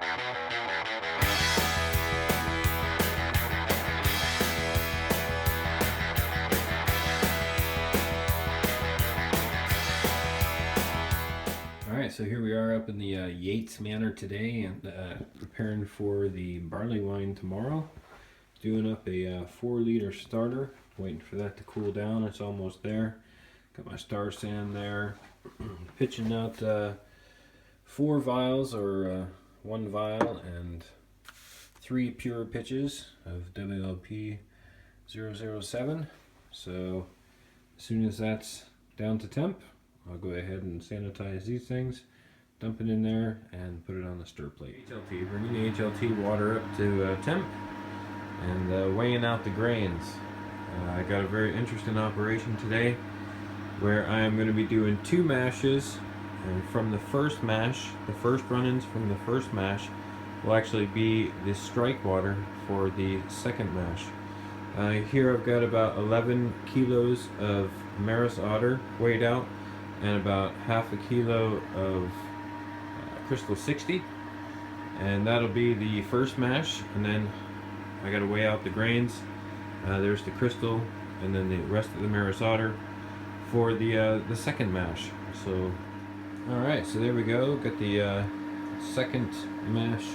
Alright, so here we are up in the Yates Manor today and preparing for the Barleywine tomorrow. Doing up a 4-liter starter, waiting for that to cool down. It's almost there. Got my star sand there. Pitching out 4 vials, or 1 vial and 3 pure pitches of WLP 007. So as soon as that's down to temp, I'll go ahead and sanitize these things, dump it in there, and put it on the stir plate. HLT, bringing the HLT water up to temp and weighing out the grains. I got a very interesting operation today where I am going to be doing 2 mashes, and from the first mash, the first run-ins from the first mash will actually be the strike water for the second mash. Here I've got about 11 kilos of Maris Otter weighed out, and about half a kilo of Crystal 60, and that'll be the first mash. And then I got to weigh out the grains. There's the Crystal, and then the rest of the Maris Otter for the second mash. So, all right, so there we go. Got the second mash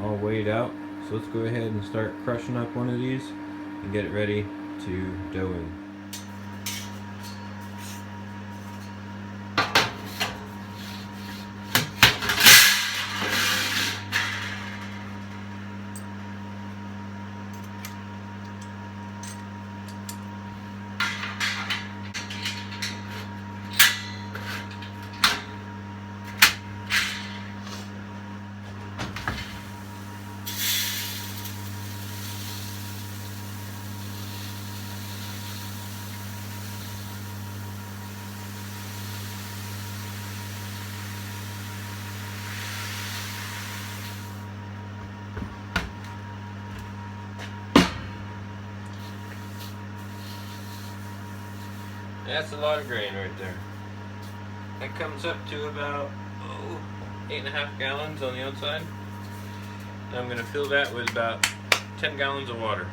all weighed out. So let's go ahead and start crushing up one of these and get it ready to dough in. That's a lot of grain right there. That comes up to about 8.5 gallons on the outside. I'm going to fill that with about 10 gallons of water.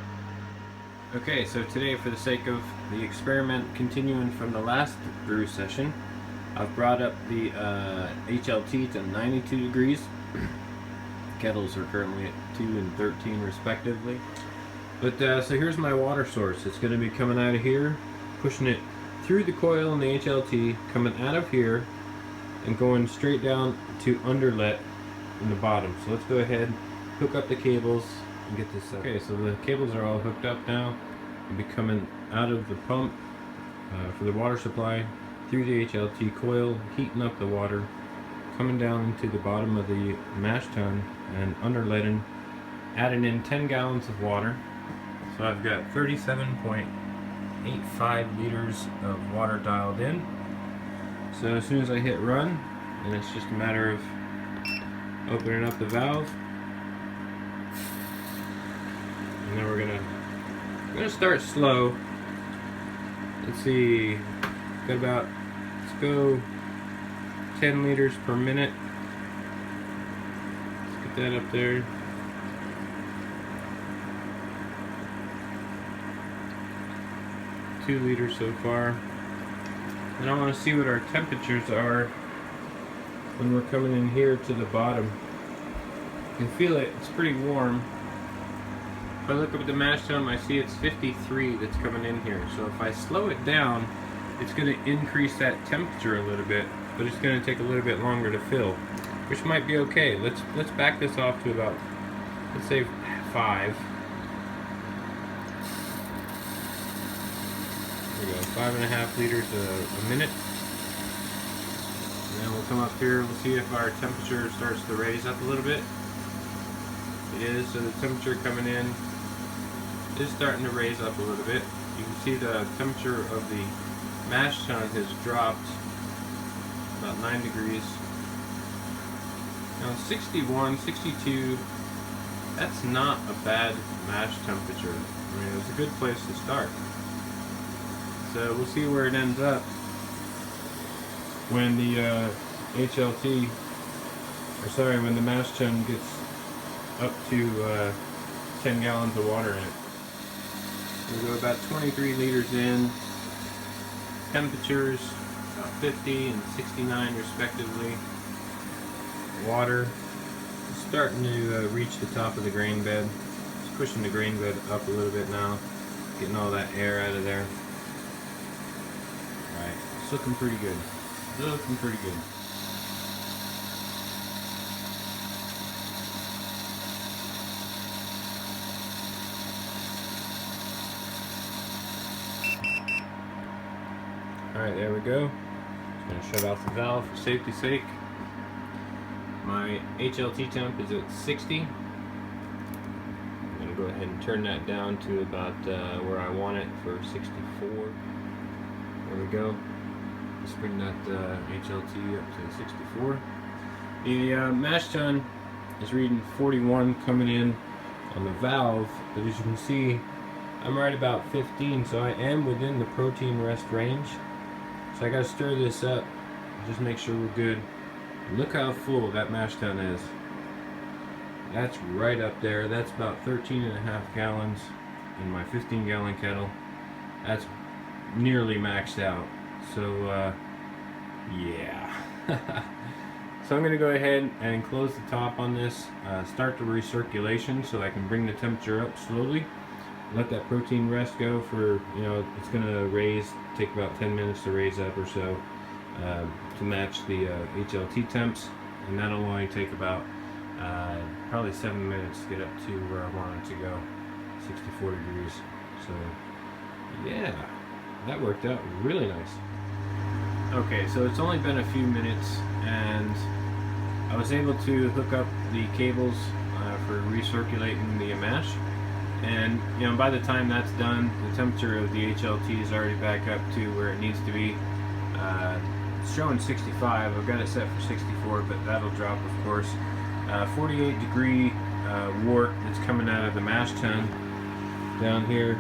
Okay, so today, for the sake of the experiment continuing from the last brew session, I've brought up the HLT to 92 degrees. Kettles are currently at 2 and 13 respectively. But so here's my water source. It's going to be coming out of here, pushing it through the coil in the HLT, coming out of here and going straight down to underlet in the bottom. So let's go ahead, hook up the cables and get this set. Okay, so the cables are all hooked up now. It'll be coming out of the pump for the water supply through the HLT coil, heating up the water, coming down into the bottom of the mash tun and underletting, adding in 10 gallons of water. So I've got 37.85 liters of water dialed in. So as soon as I hit run, and it's just a matter of opening up the valve, and then we're gonna start slow. Let's see, got about, let's go 10 liters per minute. Let's get that up there. Two liters so far. And I want to see what our temperatures are when we're coming in here to the bottom. You can feel it, it's pretty warm. If I look up at the mash tun, I see it's 53 that's coming in here. So if I slow it down, it's going to increase that temperature a little bit, but it's going to take a little bit longer to fill, which might be okay. Let's back this off to about, let's say 5. There we go, 5.5 liters a minute. And then we'll come up here, we'll see if our temperature starts to raise up a little bit. It is, so the temperature coming in is starting to raise up a little bit. You can see the temperature of the mash tun has dropped about 9 degrees. Now 61, 62, that's not a bad mash temperature. I mean, it's a good place to start. So we'll see where it ends up when the HLT or sorry, when the mash tun gets up to 10 gallons of water in it. We'll go about 23 liters in. Temperatures about 50 and 69 respectively. Water is starting to reach the top of the grain bed. Just pushing the grain bed up a little bit now, getting all that air out of there. Alright, it's looking pretty good. Looking pretty good. Alright, there we go. Just going to shut off the valve for safety's sake. My HLT temp is at 60. I'm going to go ahead and turn that down to about where I want it for 64. There we go. Let's bring that HLT up to 64. The mash tun is reading 41 coming in on the valve, but as you can see, I'm right about 15, so I am within the protein rest range. So I gotta stir this up, just make sure we're good. Look how full that mash tun is. That's right up there. That's about 13.5 gallons in my 15-gallon kettle. That's nearly maxed out. So yeah. So I'm gonna go ahead and close the top on this, start the recirculation so I can bring the temperature up slowly. Let that protein rest go for, you know, it's going to raise, take about 10 minutes to raise up or so to match the HLT temps, and that'll only take about probably 7 minutes to get up to where I want it to go, 64 degrees. So yeah, that worked out really nice. Okay, so it's only been a few minutes and I was able to hook up the cables for recirculating the mash. And you know, by the time that's done, the temperature of the HLT is already back up to where it needs to be. It's showing 65. I've got it set for 64, but that'll drop, of course. 48 degree wort that's coming out of the mash tun down here,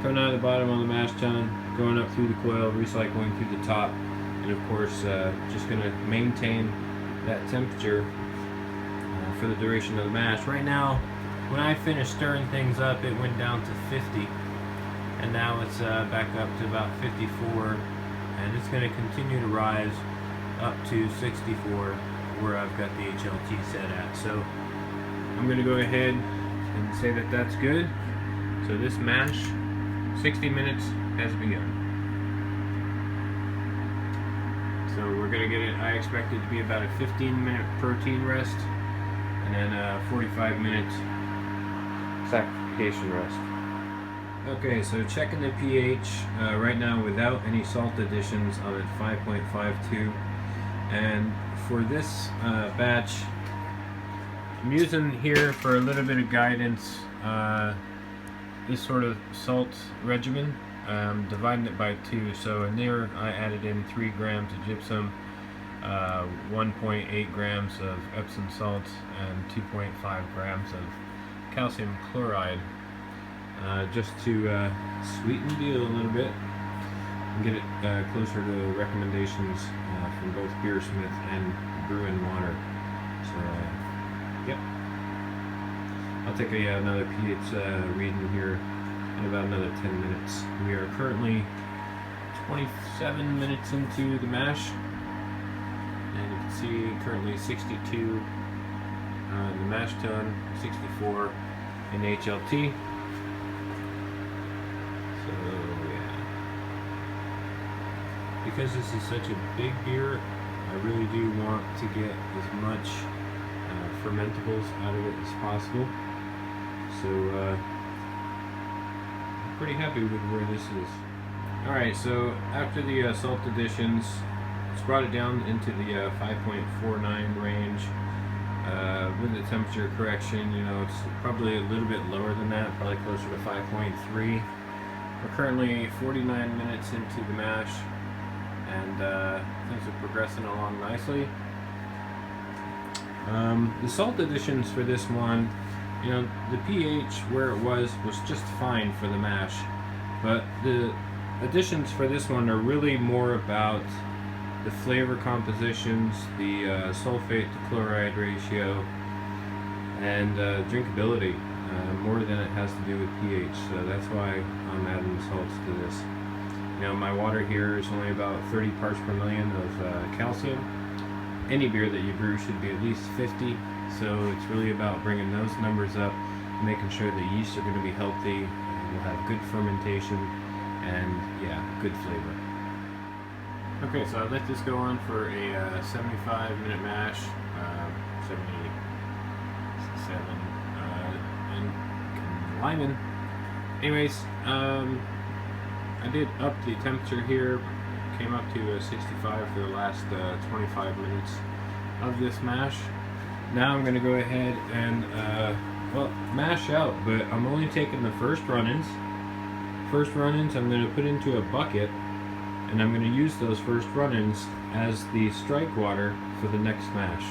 coming out of the bottom of the mash tun, going up through the coil, recycling through the top, and of course just going to maintain that temperature for the duration of the mash. Right now, when I finished stirring things up, it went down to 50, and now it's back up to about 54, and it's going to continue to rise up to 64 where I've got the HLT set at. So I'm going to go ahead and say that that's good. So this mash, 60 minutes has begun. So we're going to get it, I expect it to be about a 15-minute protein rest, and then a 45-minute saccharification rest. Okay, so checking the pH right now without any salt additions, I'm at 5.52, and for this batch I'm using here for a little bit of guidance this sort of salt regimen. Dividing it by 2, so in there I added in 3 grams of gypsum, 1.8 grams of Epsom salt, and 2.5 grams of calcium chloride, just to sweeten the deal a little bit and get it closer to recommendations from both Beersmith and Brew and Water. So yep, I'll take another pH reading here in about another 10 minutes. We are currently 27 minutes into the mash, and you can see currently 62 in the mash tun, 64 in HLT. So yeah, because this is such a big beer, I really do want to get as much fermentables out of it as possible. So pretty happy with where this is. Alright, so after the salt additions, it's brought it down into the 5.49 range. With the temperature correction, you know, it's probably a little bit lower than that, probably closer to 5.3. We're currently 49 minutes into the mash, and things are progressing along nicely. The salt additions for this one, you know, the pH where it was just fine for the mash, but the additions for this one are really more about the flavor compositions, the sulfate to chloride ratio, and drinkability more than it has to do with pH. So that's why I'm adding salts to this. You know, my water here is only about 30 parts per million of calcium. Any beer that you brew should be at least 50. So it's really about bringing those numbers up, making sure the yeast are going to be healthy, will have good fermentation, and yeah, good flavor. Okay, so I let this go on for a 75-minute mash, 77, and liming. Anyways, I did up the temperature here, came up to 65 for the last 25 minutes of this mash. Now I'm going to go ahead and well, mash out, but I'm only taking the first run-ins. First run-ins I'm going to put into a bucket, and I'm going to use those first run-ins as the strike water for the next mash.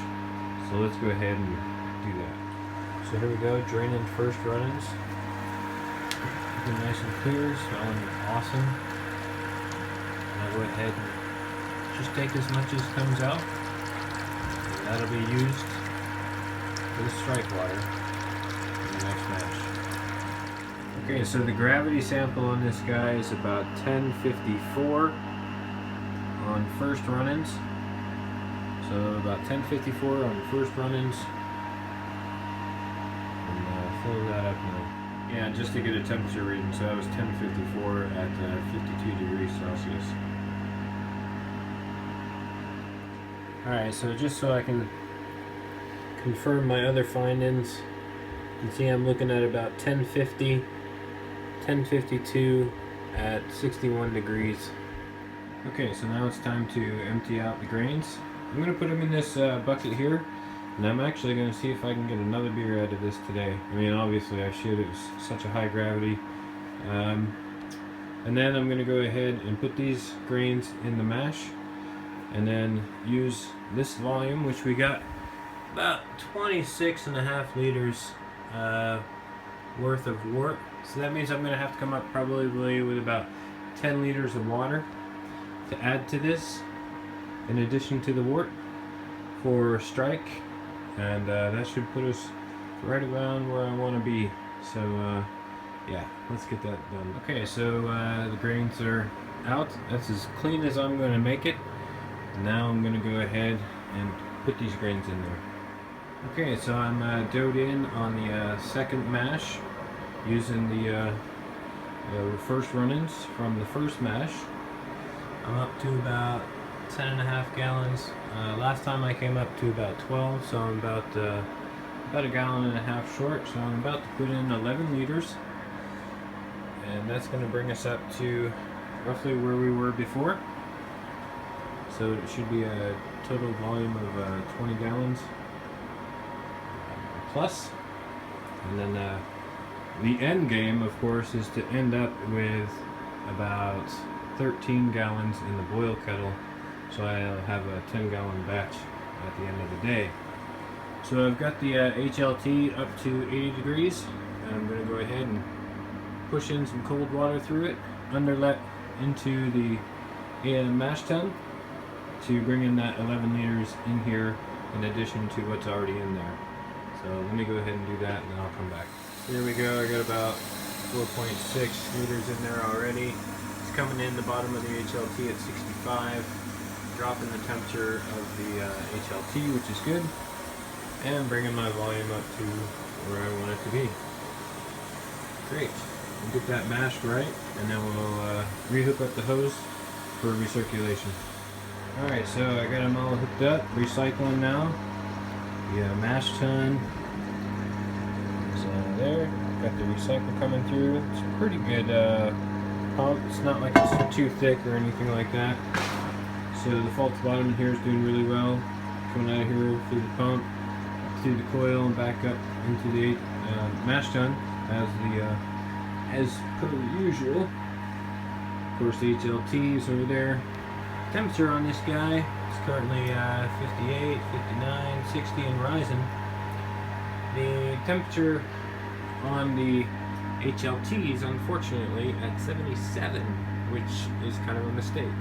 So let's go ahead and do that. So here we go, draining first run-ins. Looking nice and clear, smelling awesome. And I'll go ahead and just take as much as comes out. And that'll be used for the strike water in the next mash. Okay, so the gravity sample on this guy is about 1054 on first run-ins. So about 1054 on first run-ins. And fill that up now. Yeah, just to get a temperature reading, so that was 1054 at 52 degrees Celsius. Alright, so just so I can confirm my other findings, you can see I'm looking at about 1050, 1052 at 61 degrees. Okay, so now it's time to empty out the grains. I'm going to put them in this bucket here, and I'm actually going to see if I can get another beer out of this today. I mean, obviously I should, it was such a high gravity. And then I'm going to go ahead and put these grains in the mash, and then use this volume, which we got about 26.5 liters worth of wort. So that means I'm going to have to come up probably with about 10 liters of water to add to this, in addition to the wort, for strike. And that should put us right around where I want to be. So yeah, let's get that done. Okay, so the grains are out. That's as clean as I'm going to make it. Now I'm going to go ahead and put these grains in there. Okay, so I'm doughed in on the second mash using the first run-ins from the first mash. I'm up to about 10.5 gallons. Last time I came up to about 12, so I'm about a gallon and a half short. So I'm about to put in 11 liters, and that's going to bring us up to roughly where we were before. So it should be a total volume of 20 gallons plus. And then the end game, of course, is to end up with about 13 gallons in the boil kettle. So I'll have a 10-gallon batch at the end of the day. So I've got the HLT up to 80 degrees, and I'm going to go ahead and push in some cold water through it, underlet into the mash tun to bring in that 11 liters in here in addition to what's already in there. So let me go ahead and do that, and then I'll come back. Here we go, I got about 4.6 liters in there already. It's coming in the bottom of the HLT at 65. Dropping the temperature of the HLT, which is good, and bringing my volume up to where I want it to be. Great. We'll get that mashed right, and then we'll rehook up the hose for recirculation. Alright, so I got them all hooked up, recycling now. The mash tun is there. Got the recycle coming through. It's a pretty good pump. It's not like it's too thick or anything like that. So the false bottom here is doing really well. Coming out of here through the pump, through the coil, and back up into the mash tun as per usual. Of course, the HLT is over there. Temperature on this guy is currently 58, 59, 60, and rising. The temperature on the HLT is unfortunately at 77, which is kind of a mistake.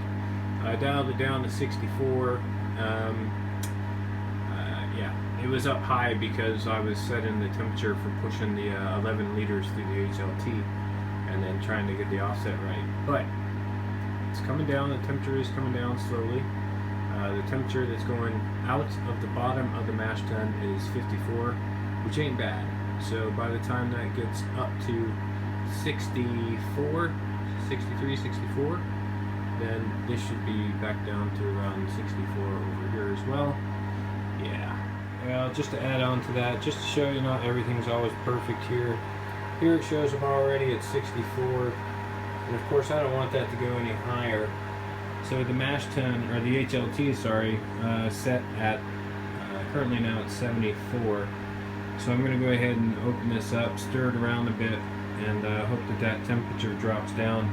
I dialed it down to 64. Yeah, it was up high because I was setting the temperature for pushing the 11 liters through the HLT and then trying to get the offset right. But it's coming down, the temperature is coming down slowly. The temperature that's going out of the bottom of the mash tun is 54, which ain't bad. So by the time that gets up to 64, 63, 64, then this should be back down to around 64 over here as well. Yeah. Well, just to add on to that, just to show you not everything's always perfect here. Here it shows I'm already at 64, and of course I don't want that to go any higher. So the mash tun, or the HLT, sorry, set at, currently now at 74. So I'm going to go ahead and open this up, stir it around a bit, and hope that that temperature drops down,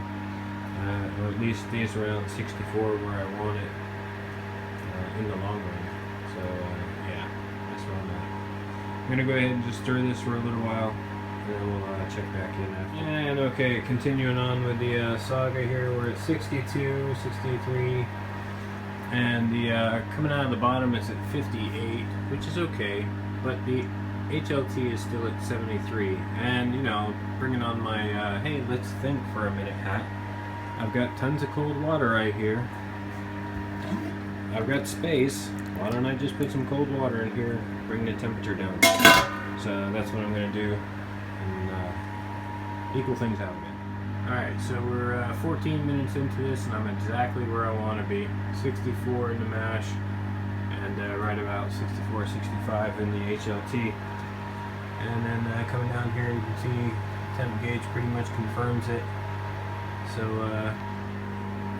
or at least stays around 64 where I want it in the long run. So yeah, that's where I'm at. I'm going to go ahead and just stir this for a little while, and then we'll check back in after. And okay, continuing on with the saga here, we're at 62, 63, and the coming out of the bottom is at 58, which is okay, but the HLT is still at 73, and you know, bringing on my hey, let's think for a minute hat. I've got tons of cold water right here. I've got space. Why don't I just put some cold water in here, bring the temperature down? So that's what I'm going to do, and equal things out again. Alright, so we're 14 minutes into this, and I'm exactly where I want to be. 64 in the mash, and right about 64, 65 in the HLT. And then coming down here, you can see temp gauge pretty much confirms it. So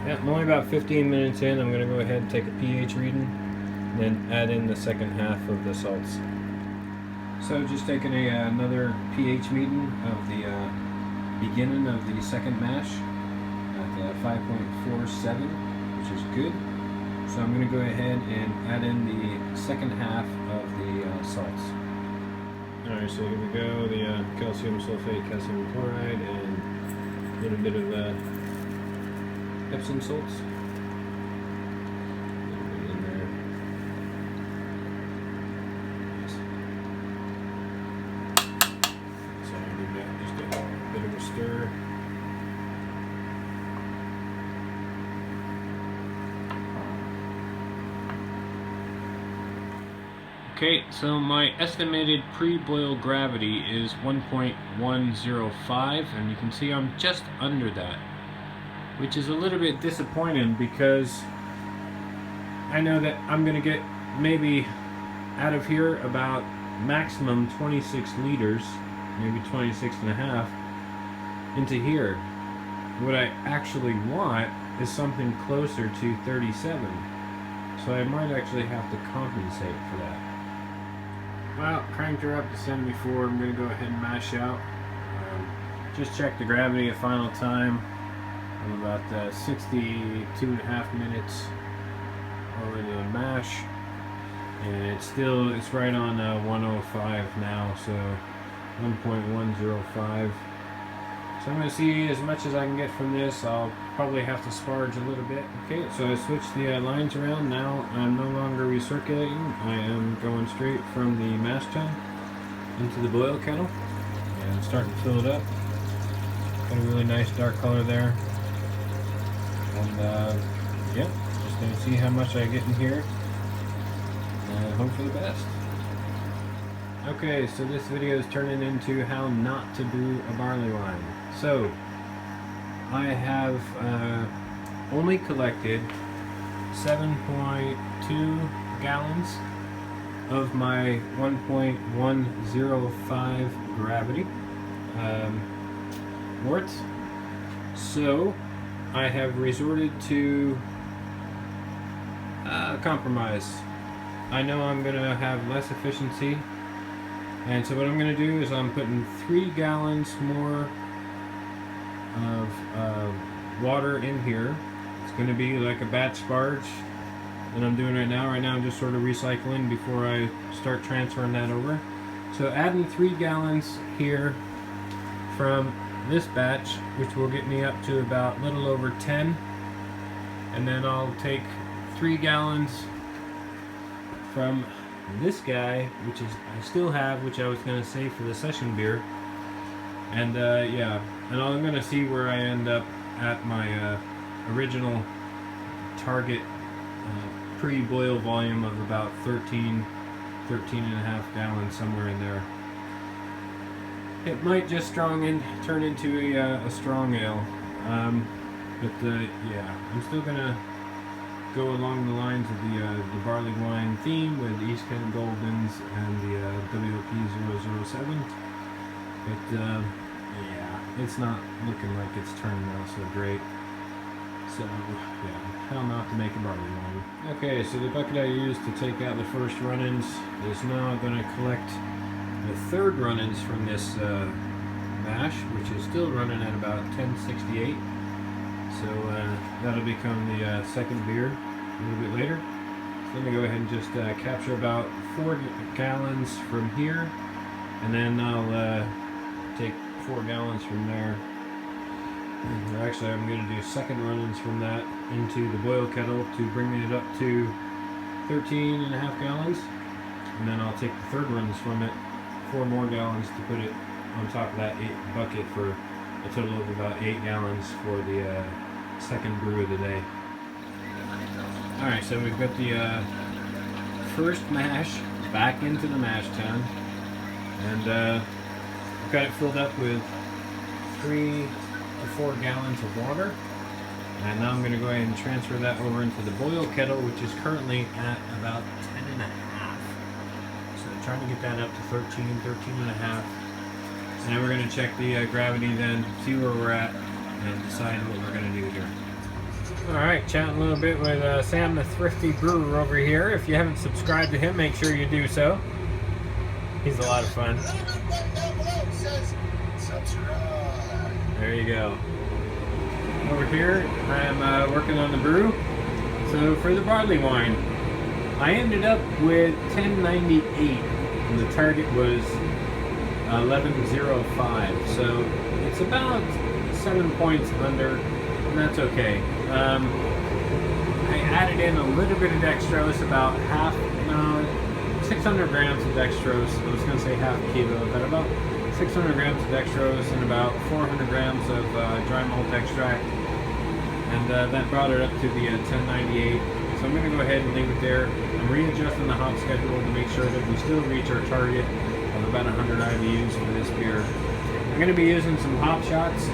yeah, I'm only about 15 minutes in. I'm going to go ahead and take a pH reading, then add in the second half of the salts. So just taking another pH reading of the beginning of the second mash at 5.47, which is good. So I'm going to go ahead and add in the second half of the salts. Alright, so here we go, the calcium sulfate, calcium chloride, and a little bit of Epsom salts. A little bit in there. Nice. So I do that, just a bit of a stir. Okay, so my estimated pre-boil gravity is 1.105, and you can see I'm just under that, which is a little bit disappointing because I know that I'm going to get maybe out of here about maximum 26 liters, maybe 26 and a half, into here. What I actually want is something closer to 37, so I might actually have to compensate for that. Well, cranked her up to 74. I'm going to go ahead and mash out. Just check the gravity a final time. I'm about 62.5 minutes over the mash. And it's right on 105 now, so 1.105. So I'm going to see as much as I can get from this. I'll probably have to sparge a little bit. Okay, so I switched the lines around. Now I'm no longer recirculating. I am going straight from the mash tun into the boil kettle. And I'm starting to fill it up. Got a really nice dark color there. And yeah, just going to see how much I get in here. And hope for the best. Okay, so this video is turning into how not to brew a barley wine. So, I have only collected 7.2 gallons of my 1.105 gravity worts. So, I have resorted to compromise. I know I'm going to have less efficiency. And so what I'm going to do is I'm putting 3 gallons more of water in here. It's going to be like a batch sparge that I'm doing right now. Right now I'm just sort of recycling before I start transferring that over. So adding 3 gallons here from this batch, which will get me up to about a little over 10 And then I'll take 3 gallons from this guy, which is I still have, which I was going to save for the session beer. And yeah, and I'm going to see where I end up at my original target pre-boil volume of about 13 and a half gallons, somewhere in there. It might just turn into a strong ale, but yeah, I'm still gonna go along the lines of the Barleywine theme with East Kent Goldens and the WP 007. But yeah, it's not looking like it's turning out so great. So yeah, how not to make a barley wine. Okay, so the bucket I used to take out the first run-ins is now going to collect the third run-ins from this mash, which is still running at about 1068. So that'll become the second beer a little bit later. So let me go ahead and just capture about 4 gallons from here, and then I'll take 4 gallons from there. Actually, I'm going to do second run-ins from that into the boil kettle to bring it up to 13 and a half gallons. And then I'll take the third runs from it, 4 more gallons, to put it on top of that 8 bucket for a total of about 8 gallons for the second brew of the day. Alright, so we've got the first mash back into the mash tun. And I've got it filled up with 3 to 4 gallons of water, and now I'm going to go ahead and transfer that over into the boil kettle, which is currently at about 10 and a half. So trying to get that up to 13 and a half. And then we're going to check the gravity, then see where we're at and decide what we're going to do here. Alright, chatting a little bit with Sam the Thrifty Brewer over here. If you haven't subscribed to him, make sure you do so. He's a lot of fun. There you go. Over here, I'm working on the brew. So for the barley wine, I ended up with 1098, and the target was 1105. So it's about 7 points under, and that's okay. I added in a little bit of dextrose, about 600 grams of dextrose. I was going to say half a kilo, but about 600 grams of dextrose and about 400 grams of dry malt extract, and that brought it up to the 1098. So I'm going to go ahead and leave it there. I'm readjusting the hop schedule to make sure that we still reach our target of about 100 IBUs for this beer. I'm going to be using some hop shots,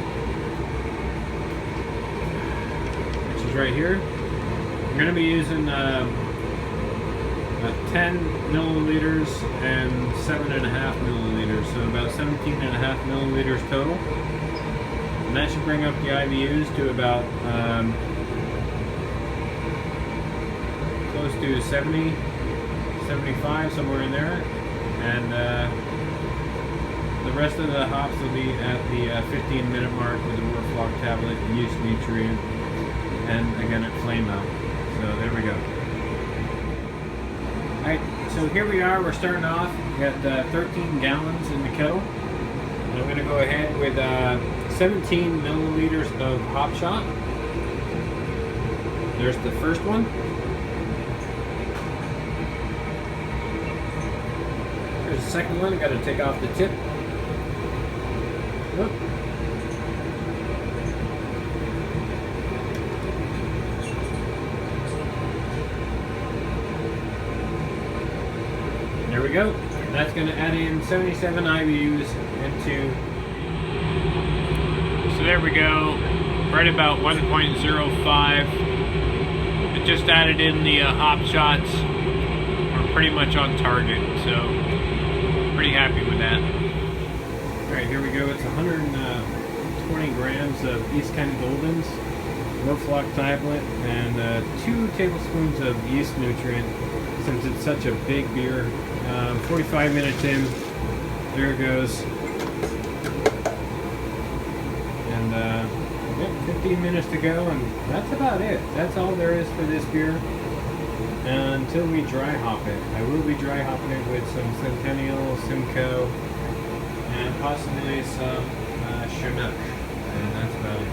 which is right here. I'm going to be using 10 milliliters and 7.5 milliliters, so about 17.5 milliliters total. And that should bring up the IBUs to about close to 70, 75, somewhere in there. And the rest of the hops will be at the 15-minute mark with the Warflock tablet, yeast nutrient, and again at flame out. So there we go. Alright, so here we are, we're starting off. We got 13 gallons in the kettle. And I'm going to go ahead with 17 milliliters of hop shot. There's the first one. There's the second one. I got to take off the tip. Whoop. There we go. That's going to add in 77 IBUs into. So there we go. Right about 1.05. It just added in the hop shots. We're pretty much on target, so pretty happy with that. Alright, here we go. It's 120 grams of East Kent Goldens, Warflock tablet, and 2 tablespoons of yeast nutrient, since it's such a big beer. 45 minutes in, there it goes. And yep, 15 minutes to go, and that's about it. That's all there is for this beer until we dry hop it. I will be dry hopping it with some Centennial, Simcoe, and possibly some Chinook. And that's about it.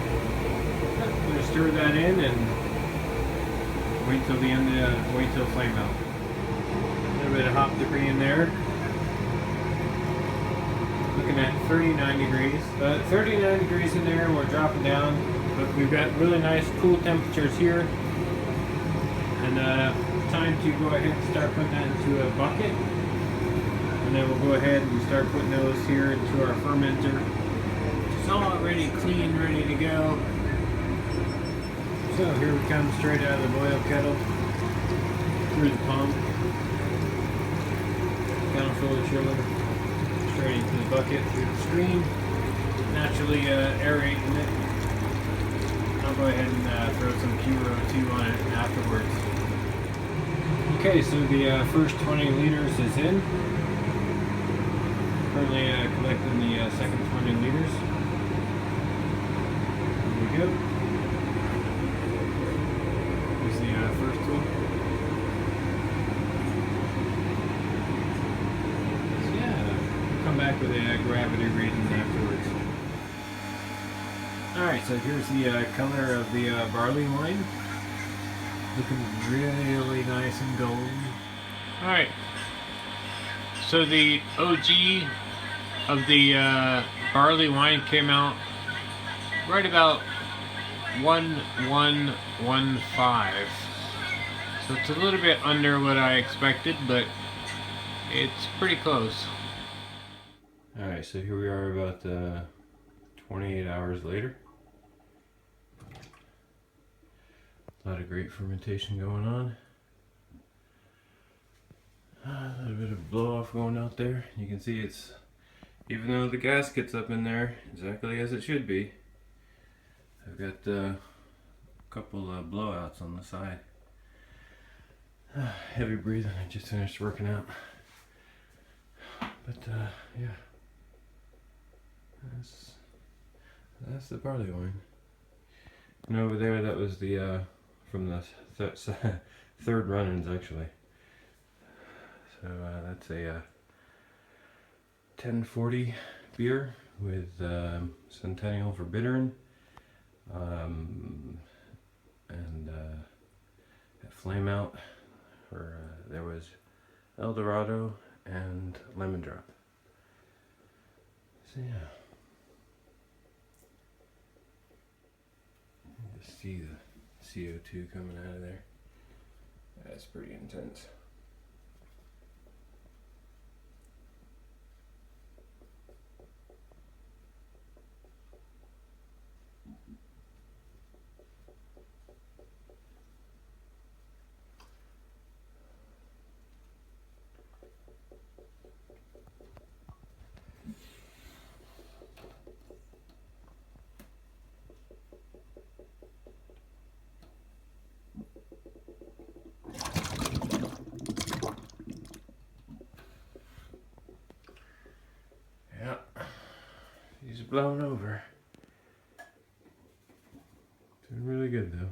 I'm going to stir that in and Wait till the end. Wait till flame out. A little bit of hop debris in there. Looking at 39 degrees. 39 degrees in there, and we're dropping down. But we've got really nice cool temperatures here. And time to go ahead and start putting that into a bucket. And then we'll go ahead and start putting those here into our fermenter. It's all already clean, ready to go. So here we come straight out of the boil kettle, through the pump, down full of chiller, straight into the bucket, through the screen, naturally aerating it. I'll go ahead and throw some pure O2 on it afterwards. Okay, so the first 20 liters is in. Currently collecting the second 20 liters. There we go. Here's the first one. So yeah, we'll come back with a gravity reading afterwards. Alright, so here's the color of the barley wine. Looking really nice and golden. Alright, so the OG of the barley wine came out right about 1115. So it's a little bit under what I expected, but it's pretty close. Alright, so here we are about 28 hours later. A lot of great fermentation going on. A little bit of blow off going out there. You can see it's, even though the gasket's up in there exactly as it should be, I've got a couple of blowouts on the side. Heavy breathing, I just finished working out. But yeah, that's the barley wine. And over there, that was the from the third run-ins actually. So that's a 1040 beer with Centennial for bittering, and at flame out, or there was Eldorado and Lemon Drop. So yeah, you can just see the CO2 coming out of there. That's pretty intense. He's blown over. Doing really good though.